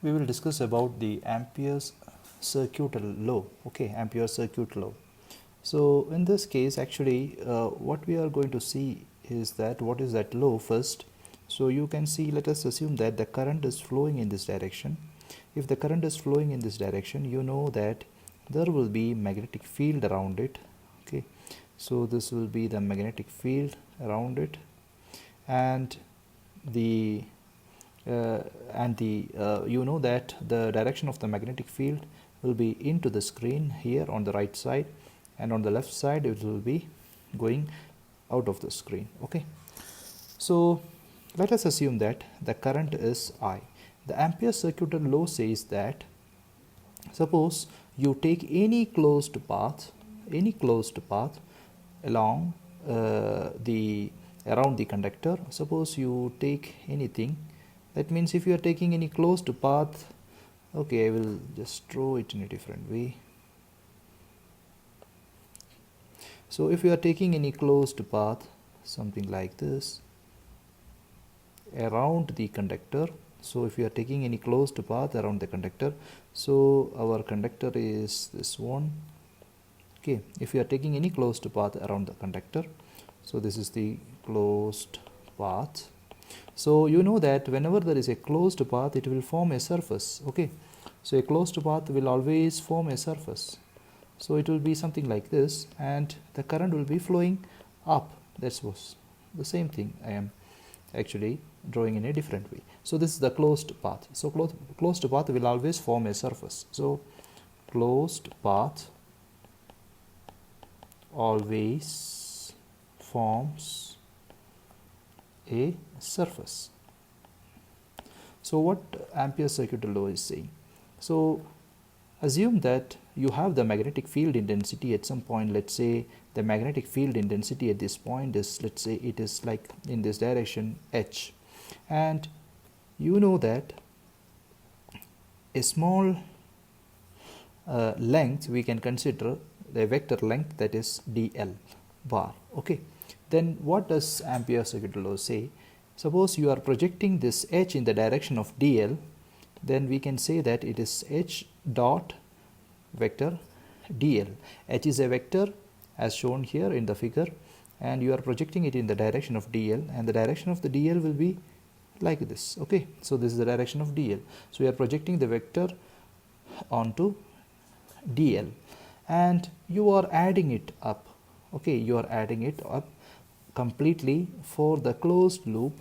we will discuss about the Ampere's circular law. Okay, Ampere circuit law. So in this case, actually, what we are going to see is that what is that law first. So you can see, let us assume that the current is flowing in this direction. If the current is flowing in this direction, you know that there will be magnetic field around it. Okay, so this will be the magnetic field around it, and the you know that the direction of the magnetic field will be into the screen here on the right side, and on the left side it will be going out of the screen. Okay, so let us assume that the current is I. The Ampere circular law says that suppose you take any closed path along the around the conductor. Suppose you take anything, that means if you are taking any closed path, okay, I will just draw it in a different way. So if you are taking any closed path, something like this, around the conductor, so if you are taking any closed path around the conductor, so our conductor is this one. Okay, if you are taking any closed path around the conductor, so this is the closed path. So you know that whenever there is a closed path, it will form a surface. Okay, so a closed path will always form a surface. So it will be something like this, and the current will be flowing up. That was the same thing I am actually drawing in a different way. So this is the closed path. So closed path will always form a surface. So closed path always forms a surface. So what Ampere circuit law is saying? So assume that you have the magnetic field intensity at some point. Let's say the magnetic field intensity at this point is, let's say it is like in this direction H, and you know that a small length we can consider the vector length, that is dl bar. Okay, then what does Ampere circuit law say? Suppose you are projecting this H in the direction of dl, then we can say that it is H dot vector dl. H is a vector as shown here in the figure, and you are projecting it in the direction of dl, and the direction of the dl will be like this. Okay, so this is the direction of dl. So you are projecting the vector onto dl, and you are adding it up. Okay, you are adding it up completely for the closed loop.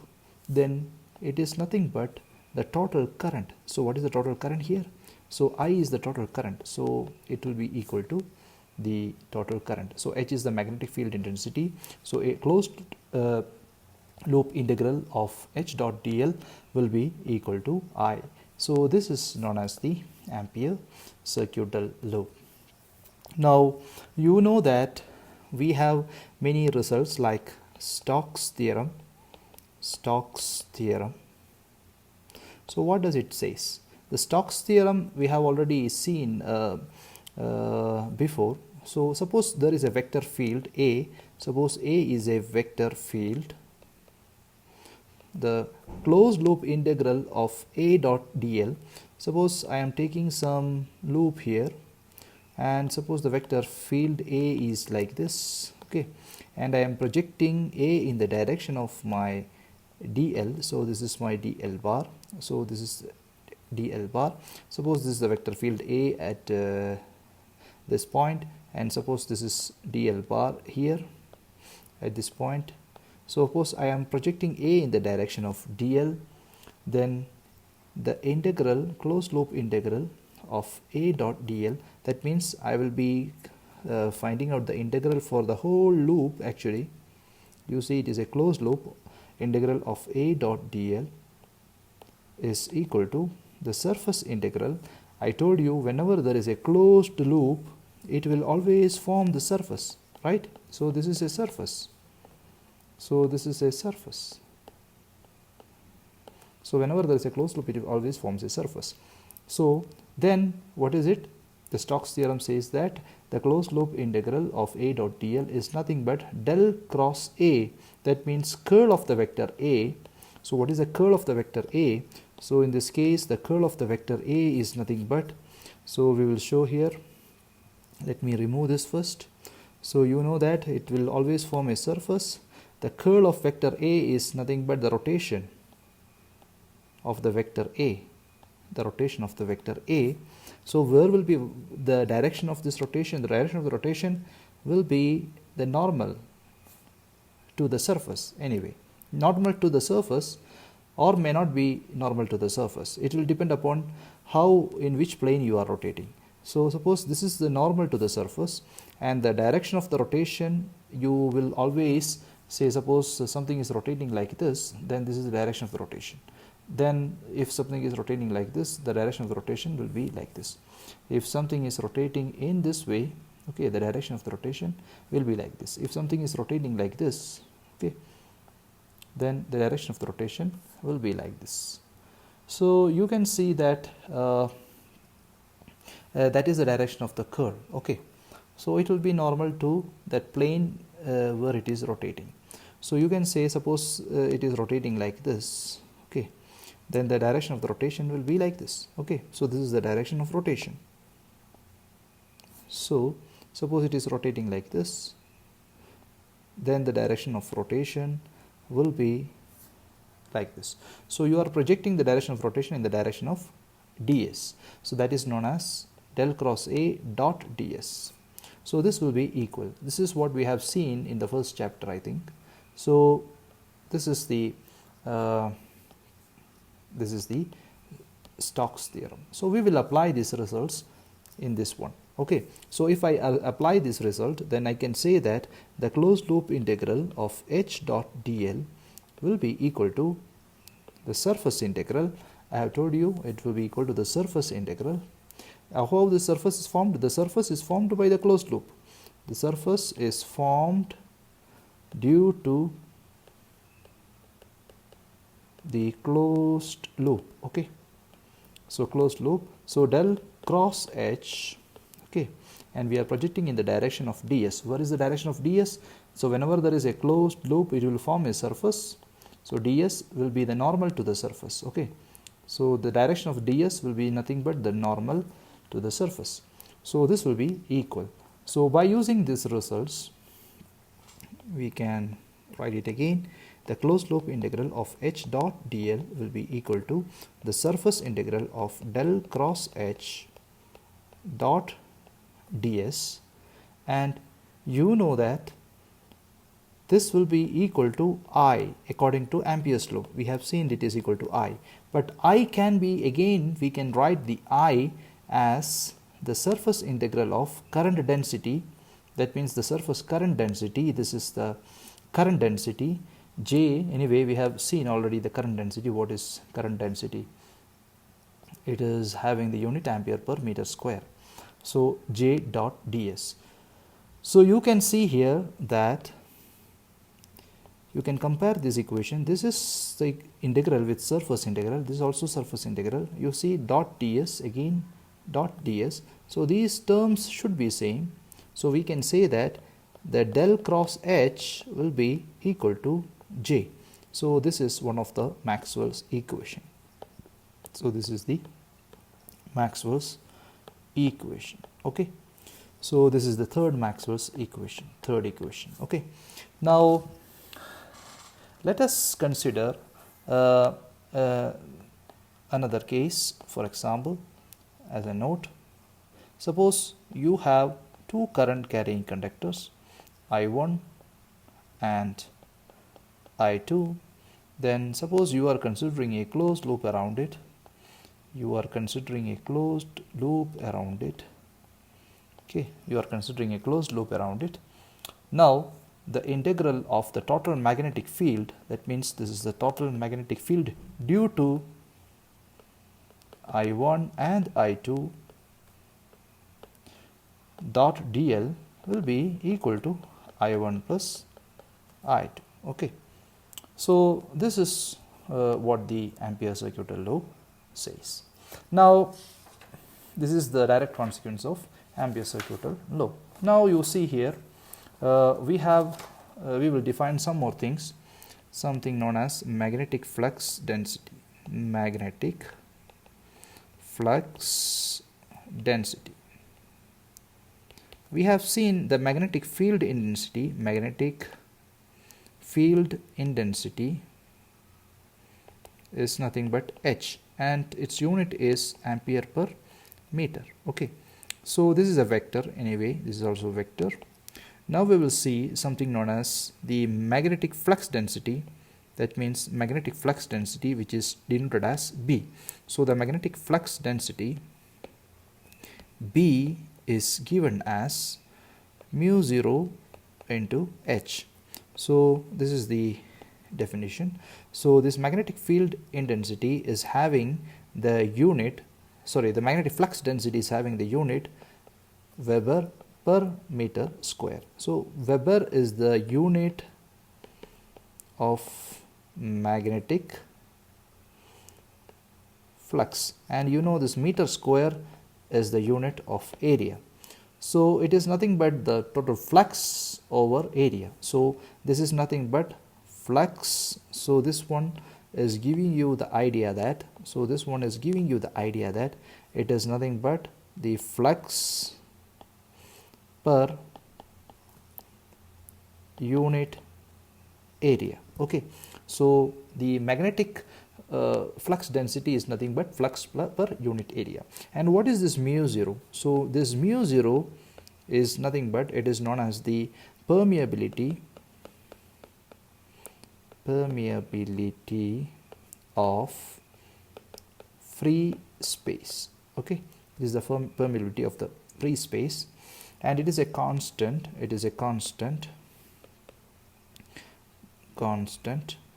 Then it is nothing but the total current. So what is the total current here? So I is the total current, so it will be equal to the total current. So H is the magnetic field intensity. So a closed loop integral of H dot dl will be equal to I. So this is known as the Ampere circular law. Now you know that we have many results like Stocks theorem. So what does it says? The Stocks theorem we have already seen before. So suppose there is a vector field A. Suppose A is a vector field. The closed loop integral of A dot dl. Suppose I am taking some loop here, and suppose the vector field A is like this. Okay, and I am projecting A in the direction of my dl. So this is my dl bar. So this is dl bar. Suppose this is the vector field A at this point, and suppose this is dl bar here at this point. So suppose I am projecting A in the direction of dl, then the integral, closed loop integral of A dot dl, that means I will be finding out the integral for the whole loop. Actually, you see it is a closed loop. Integral of A dot dl is equal to the surface integral. I told you whenever there is a closed loop, it will always form the surface, right? So this is a surface. So this is a surface. So whenever there is a closed loop, it always forms a surface. So then what is it? The Stocks theorem says that the closed loop integral of A dot dl is nothing but del cross A. That means curl of the vector A. So what is the curl of the vector A? So in this case, the curl of the vector A is nothing but, so we will show here. Let me remove this first. So you know that it will always form a surface. The curl of vector A is nothing but the rotation of the vector A, the rotation of the vector A. So where will be the direction of this rotation? The direction of the rotation will be the normal to the surface anyway. Normal to the surface, or may not be normal to the surface. It will depend upon how, in which plane you are rotating. So suppose this is the normal to the surface, and the direction of the rotation, you will always say, suppose something is rotating like this, then this is the direction of the rotation. Then if something is rotating like this, the direction of the rotation will be like this. If something is rotating in this way, okay, the direction of the rotation will be like this. If something is rotating like this, okay, then the direction of the rotation will be like this. So you can see that that is the direction of the curl. Okay, so it will be normal to that plane where it is rotating. So you can say, suppose it is rotating like this, okay, then the direction of the rotation will be like this. Okay, so this is the direction of rotation. So suppose it is rotating like this, then the direction of rotation will be like this. So you are projecting the direction of rotation in the direction of ds. So that is known as del cross A dot ds. So this will be equal. This is what we have seen in the first chapter, I think. So this is the Stocks theorem. So we will apply these results in this one. Okay, so if I apply this result, then I can say that the closed loop integral of h dot dl will be equal to the surface integral. I have told you it will be equal to the surface integral. How the surface is formed? The surface is formed by the closed loop. The surface is formed due to the closed loop. Okay, so closed loop. So del cross h, okay, and we are projecting in the direction of ds. Where is the direction of ds? So whenever there is a closed loop, it will form a surface. So ds will be the normal to the surface. Okay, so the direction of ds will be nothing but the normal to the surface. So this will be equal. So by using these results, we can write it again. The closed loop integral of h dot dl will be equal to the surface integral of del cross h dot ds, and you know that this will be equal to I according to Ampere's law. We have seen it is equal to I, but I can be, again we can write the I as the surface integral of current density. That means the surface current density, this is the current density J. Anyway, we have seen already the current density. What is current density? It is having the unit ampere per meter square. So J dot ds. So you can see here that you can compare this equation. This is the integral with surface integral. This is also surface integral. You see dot ds, again dot ds. So these terms should be same. So we can say that the del cross h will be equal to J. So this is one of the Maxwell's equation. So this is the Maxwell's equation. Okay, so this is the third Maxwell's equation, third equation. Okay, now let us consider another case. For example, as a note, suppose you have two current carrying conductors, I1 and I2. Then suppose you are considering a closed loop around it. You are considering a closed loop around it. Okay, you are considering a closed loop around it. Now the integral of the total magnetic field, that means this is the total magnetic field due to I1 and I2 dot dl will be equal to I1 plus I2. Okay, so this is what the Ampere Circular Law says. Now this is the direct consequence of Ampere Circular Law. Now you see here we will define some more things, something known as magnetic flux density. magnetic flux density. We have seen the magnetic field intensity. Magnetic field intensity is nothing but H, and its unit is ampere per meter. Okay, so this is a vector anyway, this is also a vector. Now we will see something known as the magnetic flux density. That means magnetic flux density, which is denoted as B. So the magnetic flux density B is given as mu 0 into H. So this is the definition. So this magnetic field intensity is having the unit, the magnetic flux density is having the unit Weber per meter square. So Weber is the unit of magnetic flux, and you know this meter square is the unit of area. So it is nothing but the total flux over area. So this is nothing but flux. So this one is giving you the idea that, it is nothing but the flux per unit area. Okay, so the magnetic flux density is nothing but flux per unit area. And what is this mu 0? So this mu 0 is nothing but, it is known as the permeability of free space. Okay, this is the permeability of the free space, and it is a constant.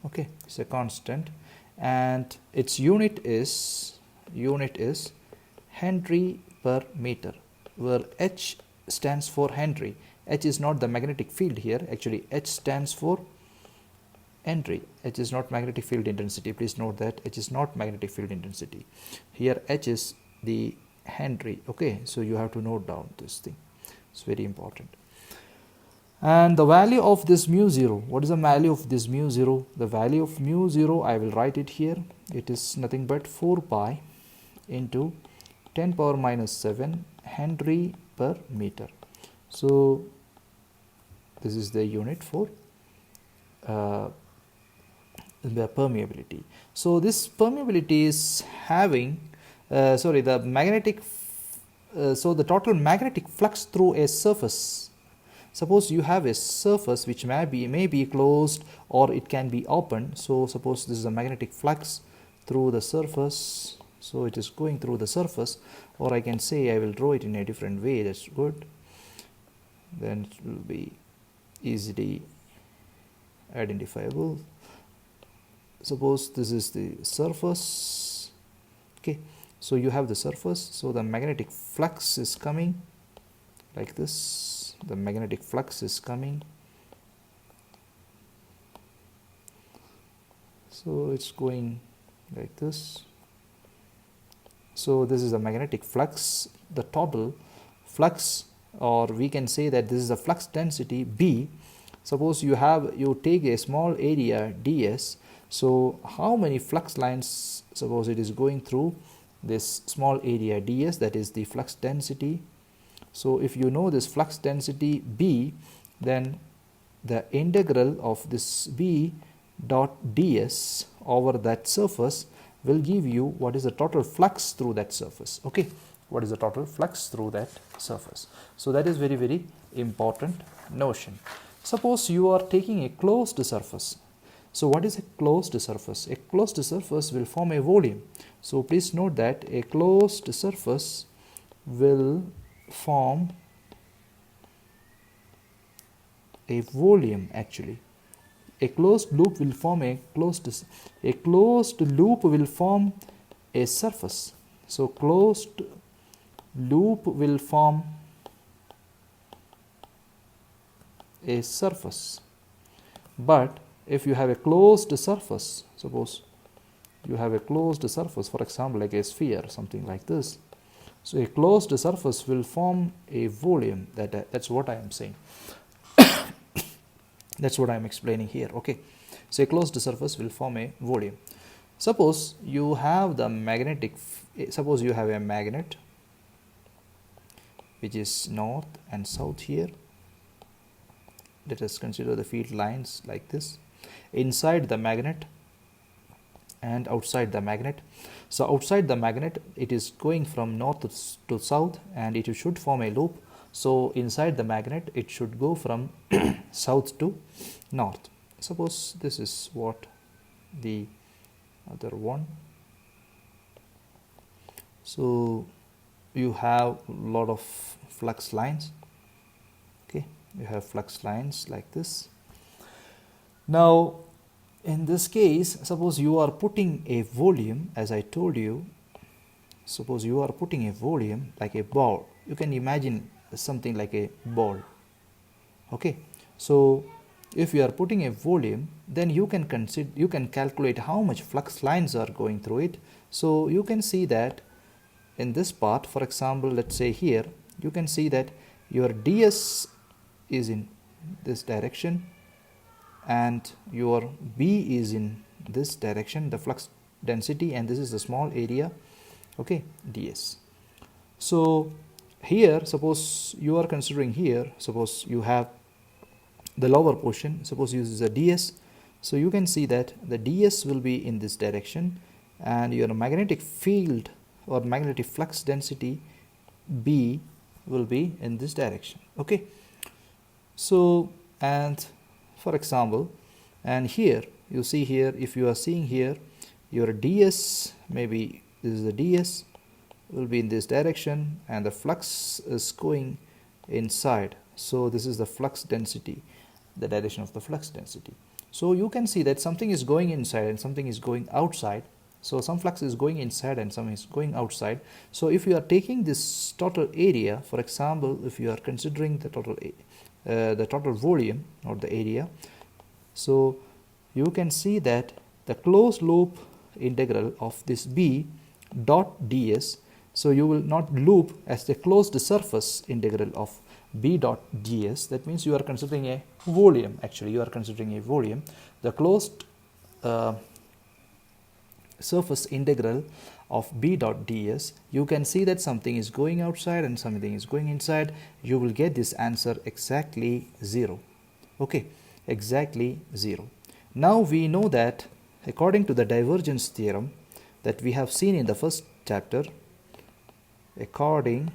Okay, it's a constant, and its unit is Henry per meter, where H stands for Henry. H is not the magnetic field here. Actually, H stands for Henry. H is not magnetic field intensity. Please note that H is not magnetic field intensity. Here H is the Henry. Okay, so you have to note down this thing. It's very important. And the value of this mu 0, what is the value of this mu 0? The value of mu 0, I will write it here. It is nothing but 4 pi into 10 power minus 7 Henry per meter. So this is the unit for the permeability. So this permeability is having the magnetic so the total magnetic flux through a surface. Suppose you have a surface which may be closed or it can be open. So suppose this is a magnetic flux through the surface. So it is going through the surface, or I can say I will draw it in a different way. That's good. Then it will be easily identifiable. Suppose this is the surface. Okay, so you have the surface. So the magnetic flux is coming like this. The magnetic flux is coming. So it's going like this. So this is the magnetic flux, the total flux, or we can say that this is the flux density B. Suppose you take a small area ds. So how many flux lines, suppose it is going through this small area ds, that is the flux density. So if you know this flux density B, then the integral of this B dot ds over that surface will give you what is the total flux through that surface. Okay, what is the total flux through that surface? So that is very, very important notion. Suppose you are taking a closed surface. So what is a closed surface? A closed surface will form a volume. So please note that a closed surface will form a volume. Actually, a closed loop will form a closed loop will form a surface. So closed loop will form a surface. But if you have a closed surface, suppose you have a closed surface, for example like a sphere, something like this. So a closed surface will form a volume. That's what I am saying. That's what I am explaining here. Okay, so a closed surface will form a volume. Suppose you have the magnetic, suppose you have a magnet which is north and south here. Let us consider the field lines like this, inside the magnet and outside the magnet. So outside the magnet it is going from north to south and it should form a loop. So inside the magnet it should go from south to north. Suppose this is what the other one. So you have a lot of flux lines. Okay, you have flux lines like this. Now in this case, suppose you are putting a volume, as I told you, suppose you are putting a volume like a ball. You can imagine something like a ball. Okay, so if you are putting a volume, then you can calculate how much flux lines are going through it. So you can see that in this part, for example, let's say here, you can see that your ds is in this direction and your B is in this direction, the flux density, and this is the small area, okay, ds. So here, suppose you are considering here, suppose you have the lower portion, suppose use a ds. So you can see that the ds will be in this direction and your magnetic field or magnetic flux density B will be in this direction. Okay, so and for example, and here you see here, if you are seeing here, your ds, maybe this is the ds, will be in this direction and the flux is going inside. So this is the flux density, the direction of the flux density. So you can see that something is going inside and something is going outside. So some flux is going inside and some is going outside. So if you are taking this total area, for example, if you are considering the total volume or the area, so you can see that the closed loop integral of this B dot ds, so you will not loop as the closed surface integral of B dot ds. That means you are considering a volume. Actually you are considering a volume. The closed surface integral of B dot ds, you can see that something is going outside and something is going inside. You will get this answer exactly 0. Okay, exactly 0. Now we know that according to the divergence theorem that we have seen in the first chapter, according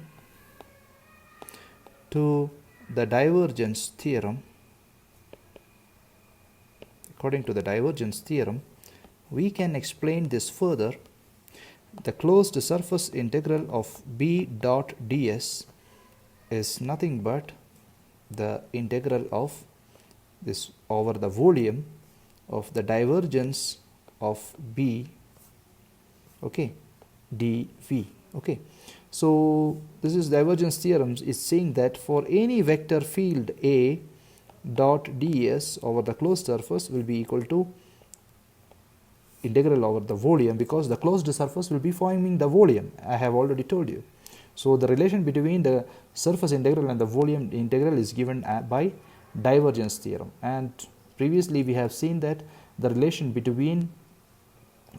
to the divergence theorem, we can explain this further. The closed surface integral of B dot ds is nothing but the integral of this over the volume of the divergence of B, okay, dV. Okay, so this is divergence theorem is saying that for any vector field A dot ds over the closed surface will be equal to integral over the volume, because the closed surface will be forming the volume. I have already told you. So the relation between the surface integral and the volume integral is given by divergence theorem, and previously we have seen that the relation between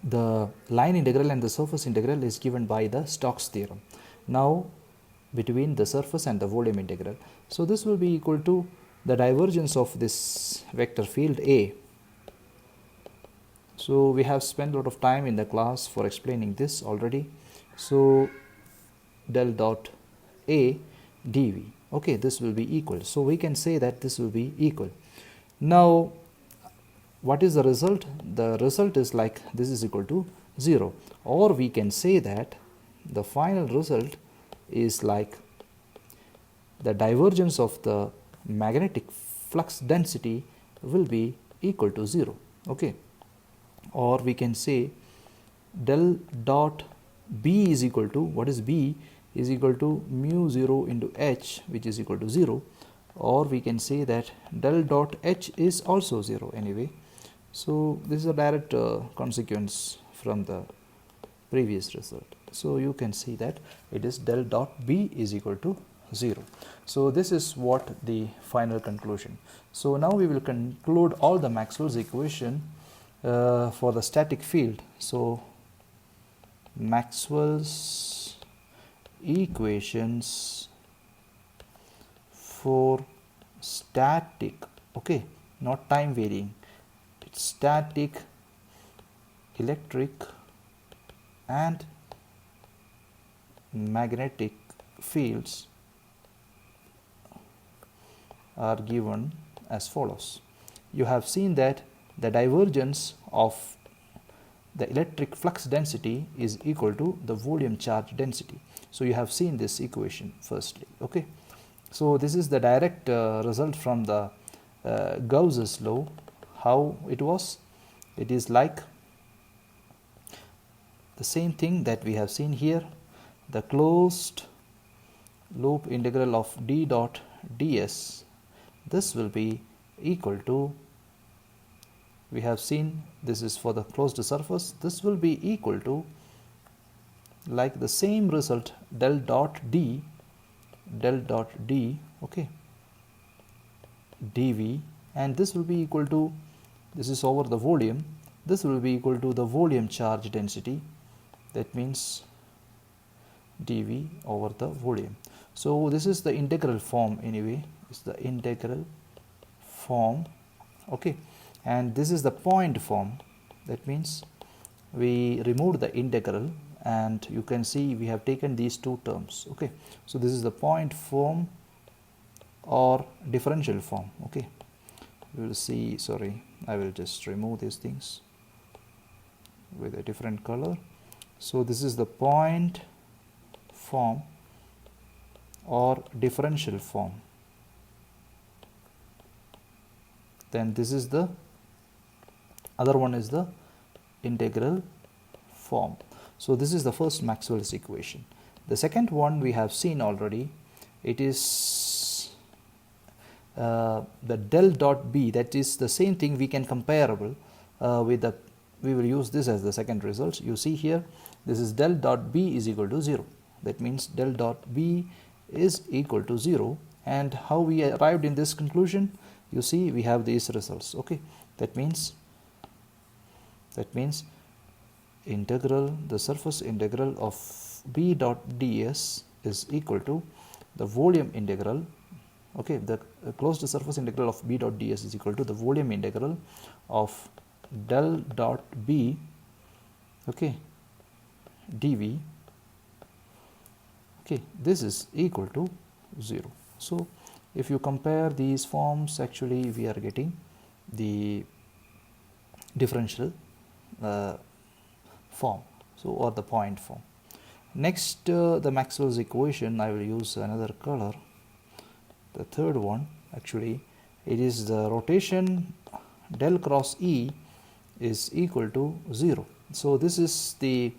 the line integral and the surface integral is given by the Stocks theorem. Now between the surface and the volume integral, so this will be equal to the divergence of this vector field A. So we have spent a lot of time in the class for explaining this already. So del dot A dV, okay, this will be equal. So we can say that this will be equal. Now what is the result? The result is like this is equal to 0, or we can say that the final result is like the divergence of the magnetic flux density will be equal to 0. Okay, or we can say del dot B is equal to, what is B, is equal to mu 0 into H, which is equal to 0, or we can say that del dot H is also 0 anyway. So this is a direct consequence from the previous result. So you can see that it is del dot B is equal to 0. So this is what the final conclusion. So now we will conclude all the Maxwell's equation for the static field. So Maxwell's equations for static, okay, not time varying, it's static electric and magnetic fields are given as follows. You have seen that the divergence of the electric flux density is equal to the volume charge density. So you have seen this equation firstly, okay. So this is the direct result from the Gauss's law. How it was? It is like the same thing that we have seen here. The closed loop integral of d dot ds, this will be equal to, we have seen this is for the closed surface, this will be equal to like the same result del dot d, okay, dv, and this will be equal to, this is over the volume, this will be equal to the volume charge density, that means dv over the volume. So this is the integral form anyway, it's the integral form, okay, and this is the point form, that means we removed the integral and you can see we have taken these two terms, okay. So this is the point form or differential form, okay. We will see, sorry, I will just remove these things with a different color. So this is the point form or differential form, then this is the other one is the integral form. So this is the first Maxwell's equation. The second one we have seen already, it is the del dot b, that is the same thing we can comparable with the, we will use this as the second result. You see here, this is del dot b is equal to 0, that means del dot b is equal to 0, and how we arrived in this conclusion, you see we have these results, okay. That means integral, the surface integral of b dot ds is equal to the volume integral, okay, the closed surface integral of b dot ds is equal to the volume integral of del dot b, okay, dv, okay, this is equal to 0. So if you compare these forms, actually we are getting the differential form, so or the point form. Next the Maxwell's equation, I will use another color, the third one, actually it is the rotation del cross E is equal to 0. So this is the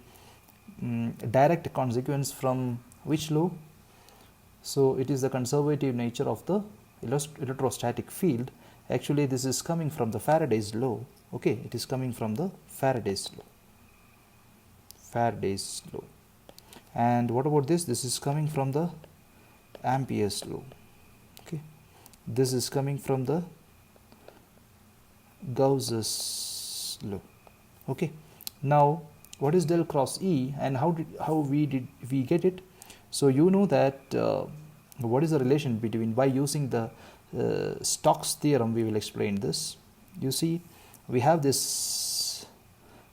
direct consequence from which law? So it is the conservative nature of the electrostatic field. Actually this is coming from the Faraday's law, okay, it is coming from the Faraday's law. And what about this? This is coming from the Ampere's law, okay, this is coming from the Gauss's law, okay. Now what is del cross E and how did we get it? So you know that what is the relation between, by using the Stocks theorem we will explain this. You see we have this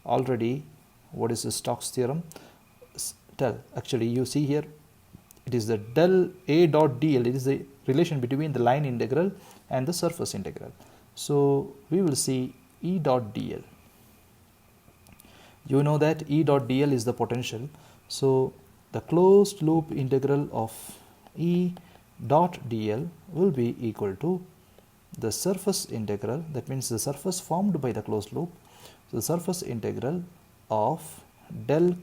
already. What is the Stocks theorem? Actually you see here it is the del A dot dl, it is the relation between the line integral and the surface integral. So we will see E dot dl. You know that E dot dl is the potential. So the closed loop integral of E dot dl will be equal to the surface integral, that means the surface formed by the closed loop, so the surface integral of del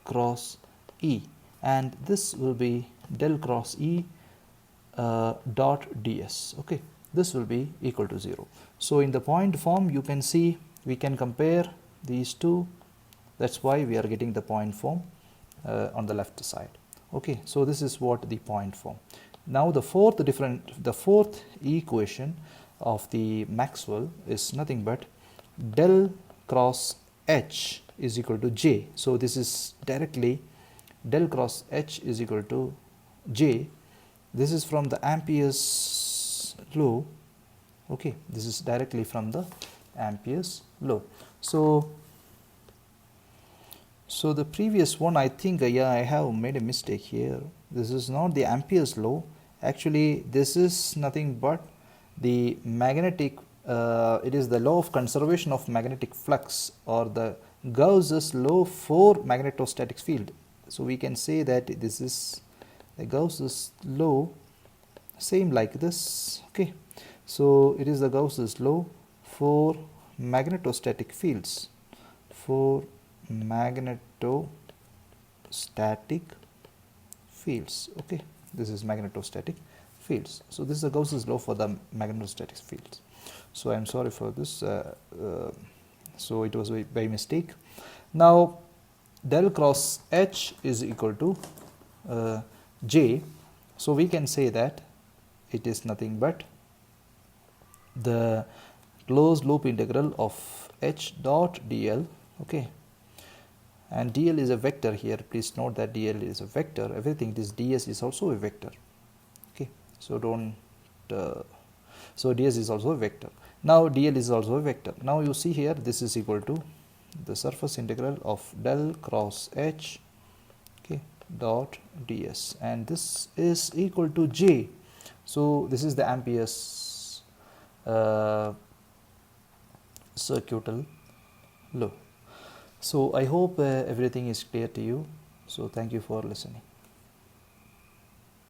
cross E, and this will be del cross E dot ds, okay, this will be equal to 0. So in the point form you can see we can compare these two, that's why we are getting the point form on the left side, okay. So this is what the point form. Now the fourth equation of the Maxwell is nothing but del cross H is equal to J. So this is directly del cross H is equal to J. This is from the Ampere's law. Okay, this is directly from the Ampere's law. So the previous one, I think yeah, I have made a mistake here. This is not the Ampere's law. Actually, this is nothing but the magnetic, it is the law of conservation of magnetic flux, or the Gauss's law for magnetostatic field. So we can say that this is the Gauss's law, same like this. Okay, so it is the Gauss's law for magnetostatic fields, for magnetostatic fields. Okay, this is magnetostatic fields. So this is the Gauss's law for the magnetostatic fields. So I am sorry for this. So it was by mistake. Now del cross H is equal to J. So we can say that it is nothing but the closed loop integral of H dot dl. Okay, and dl is a vector here. Please note that dl is a vector. Everything this ds is also a vector. Okay, so don't so ds is also a vector. Now dl is also a vector. Now you see here, this is equal to the surface integral of del cross H, okay, dot ds, and this is equal to J. So this is the Ampere's circular law. So I hope everything is clear to you. So thank you for listening.